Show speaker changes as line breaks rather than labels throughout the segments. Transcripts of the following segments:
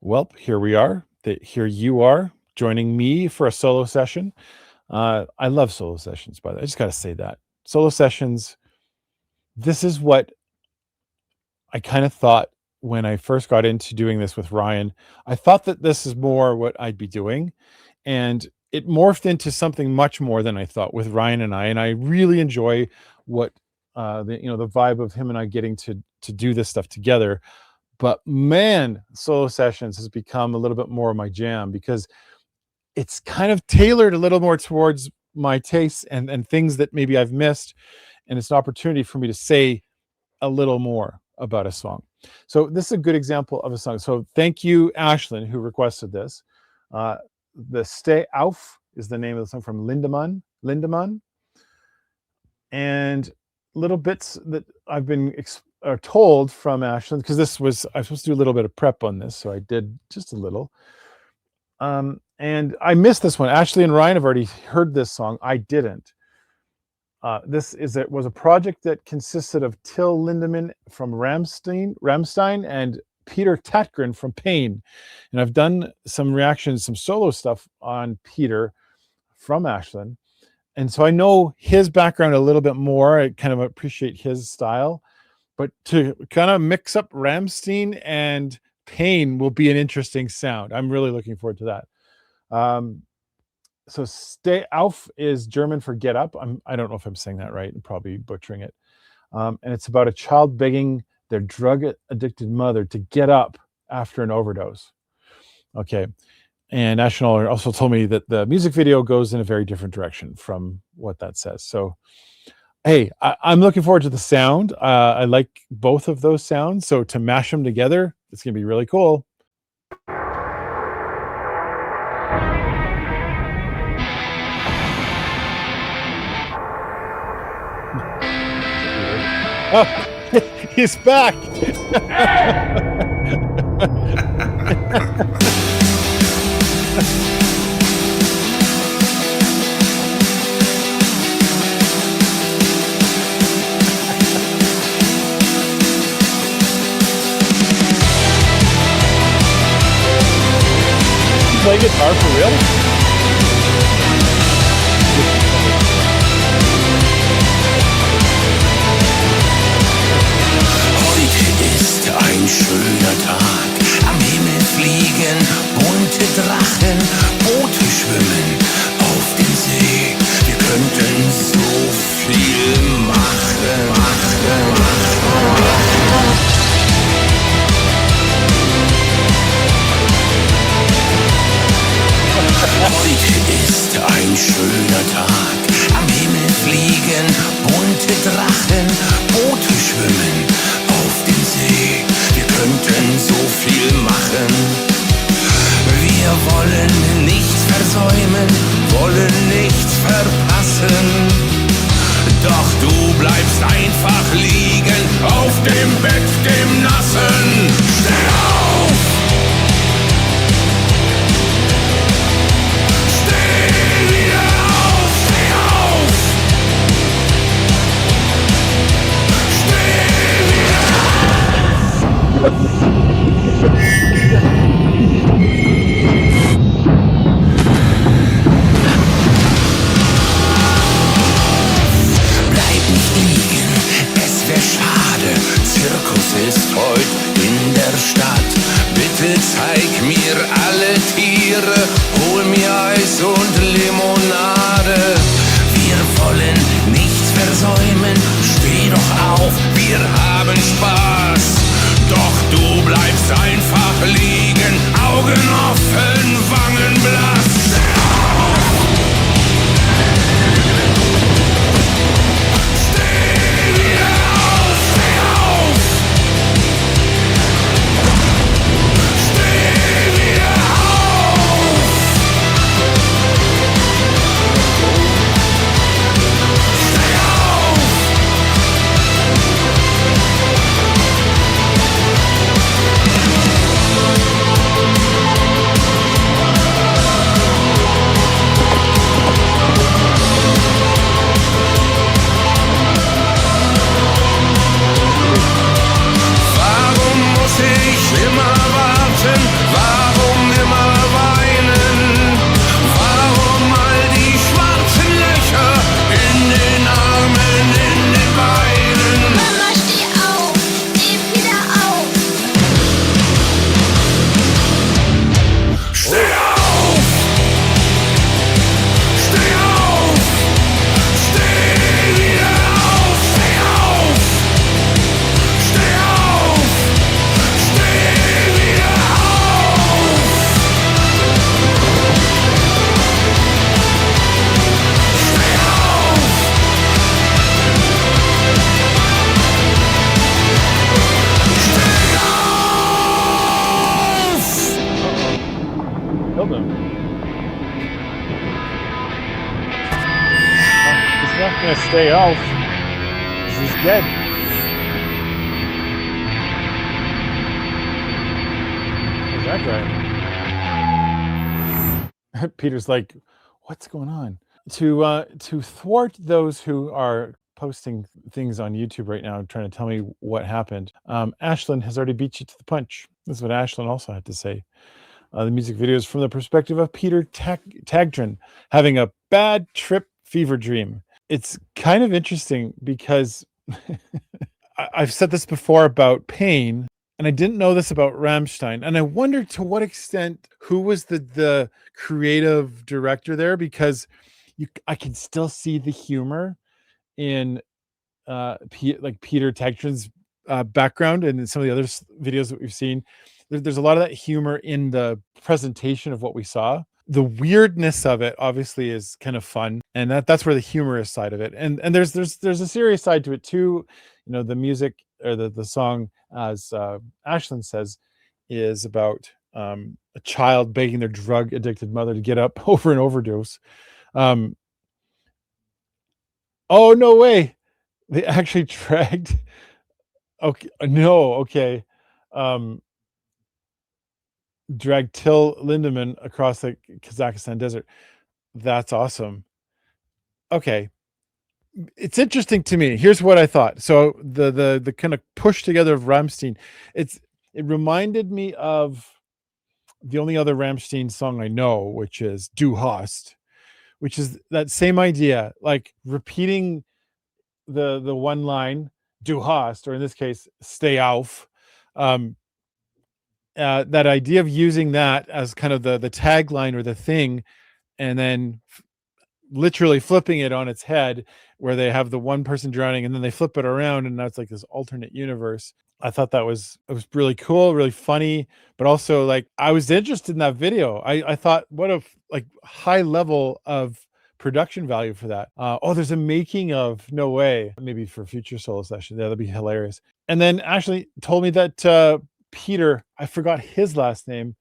Well, here we are. Here you are joining me for a solo session. I love solo sessions, by the way. I just got to say that. Solo sessions, this is what I kind of thought when I first got into doing this with Ryan. I thought that this is more what I'd be doing. And it morphed into something much more than I thought with Ryan and I. And I really enjoy what the vibe of him and I getting to do this stuff together. But man, solo sessions has become a little bit more of my jam because it's kind of tailored a little more towards my tastes and things that maybe I've missed. And it's an opportunity for me to say a little more about a song. So this is a good example of a song. So thank you, Ashlin, who requested this. The Steh auf is the name of the song from Lindemann. And little bits that I've been told from Ashlin, because I was supposed to do a little bit of prep on this, so I did just a little. And I missed this one. Ashley and Ryan have already heard this song. I didn't. This was a project that consisted of Till Lindemann from Rammstein and Peter Tägtgren from Pain. And I've done some reactions, some solo stuff on Peter from Ashlin. And so I know his background a little bit more. I kind of appreciate his style. But to kind of mix up Rammstein and Pain will be an interesting sound. I'm really looking forward to that. So Steh auf is German for get up. I don't know if I'm saying that right. I'm probably butchering it. And it's about a child begging their drug-addicted mother to get up after an overdose. Okay. And Ashlin also told me that the music video goes in a very different direction from what that says. So, hey, I'm looking forward to the sound. I like both of those sounds. So to mash them together, it's going to be really cool. Oh, he's back. Play guitar for real?
Heute ist ein schöner Tag. Am Himmel fliegen bunte Drachen, Boote schwimmen auf dem See. Wir könnten so viel machen. Heute ist ein schöner Tag. Am Himmel fliegen bunte Drachen, Boote schwimmen auf dem See. Wir könnten so viel machen. Wir wollen nichts versäumen, wollen nichts verpassen. Doch du bleibst einfach liegen auf dem Bett, dem Nassen. Steh auf! Bleib nicht liegen, es wär schade. Zirkus ist heut in der Stadt. Bitte zeig mir alle Tiere, hol mir Eis und Limonade. Wir wollen nichts versäumen, steh doch auf, wir haben Spaß. Doch du bleibst einfach liegen, Augen offen, Wangen blass. Steh wieder auf, steh auf. Steh wieder auf. Steh auf.
gonna stay off. He's dead. Where's that guy? Peter's like, what's going on? To thwart those who are posting things on YouTube right now trying to tell me what happened, Ashlin has already beat you to the punch. This is what Ashlin also had to say. The music video is from the perspective of Peter Tägtgren having a bad trip fever dream. It's kind of interesting because I've said this before about pain, and I didn't know this about Rammstein. And I wonder to what extent who was the creative director there, because I can still see the humor in Peter Tägtgren's background and in some of the other videos that we've seen. There's a lot of that humor in the presentation of what we saw. The weirdness of it obviously is kind of fun, and that's where the humorous side of it. And there's a serious side to it too. You know, the music or the song, as Ashlin says, is about a child begging their drug addicted mother to get up over an overdose. Oh no way! They actually dragged. Okay, no, okay. Dragged Till Lindemann across the Kazakhstan desert. That's awesome. Okay. It's interesting to me. Here's what I thought. So the kind of push together of Rammstein, it reminded me of the only other Rammstein song I know, which is Du Hast, which is that same idea, like repeating the one line, Du Hast, or in this case, Steh auf. That idea of using that as kind of the tagline or the thing, and then literally flipping it on its head, where they have the one person drowning and then they flip it around and that's like this alternate universe. I thought it was really cool, really funny, but also like I was interested in that video. I thought what a like high level of production value for that. Oh, there's a making of, no way, maybe for future solo session. Yeah, that'd be hilarious. And then Ashley told me that Peter, I forgot his last name,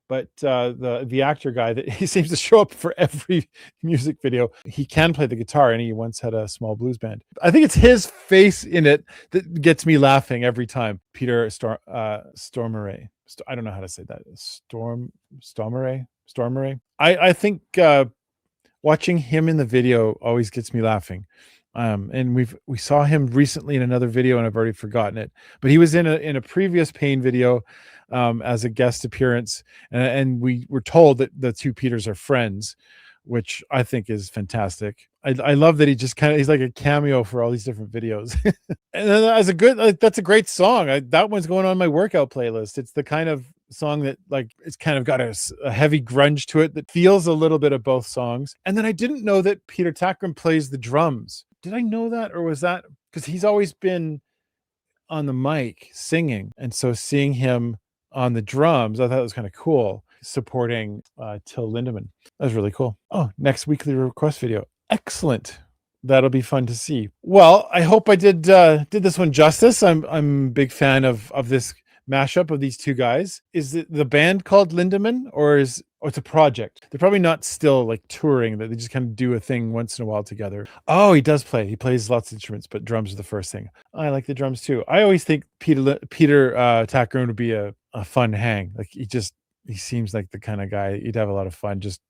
but the actor guy, that he seems to show up for every music video. He can play the guitar, and he once had a small blues band. I think it's his face in it that gets me laughing every time. Peter Stormare. I don't know how to say that. Stormare. I think watching him in the video always gets me laughing. And we saw him recently in another video, and I've already forgotten it, but he was in a previous Pain video as a guest appearance, and we were told that the two Peters are friends, which I think is fantastic. I love that he's like a cameo for all these different videos. And then that's a great song. That one's going on my workout playlist. It's the kind of song that like it's kind of got a heavy grunge to it that feels a little bit of both songs. And then I didn't know that Peter Tägtgren plays the drums. Did I know that, or was that because he's always been on the mic singing, and so seeing him on the drums, I thought it was kind of cool, supporting Till Lindemann. That was really cool. Oh, next weekly request video. Excellent. That'll be fun to see. Well, I hope I did this one justice. I'm a big fan of this mashup of these two guys. Is it the band called Lindemann, or it's a project? They're probably not still like touring, that they just kind of do a thing once in a while together. Oh, he does play. He plays lots of instruments, but drums are the first thing. I like the drums too. I always think Peter Tägtgren would be a fun hang. Like he seems like the kind of guy you'd have a lot of fun just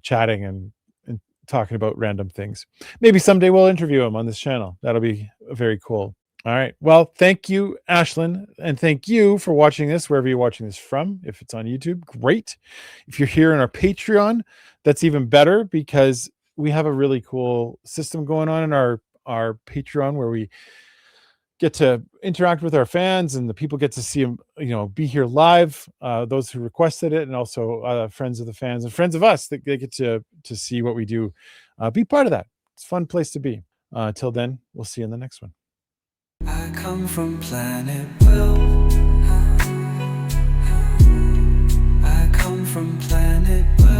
chatting and talking about random things. Maybe someday we'll interview him on this channel. That'll be very cool. All right. Well, thank you, Ashlin, and thank you for watching this wherever you're watching this from. If it's on YouTube, great. If you're here on our Patreon, that's even better, because we have a really cool system going on in our Patreon where we get to interact with our fans, and the people get to see them, be here live, those who requested it, and also friends of the fans and friends of us that they get to see what we do. Be part of that. It's a fun place to be. Till then, we'll see you in the next one.
I come from planet Will. I come from planet Will.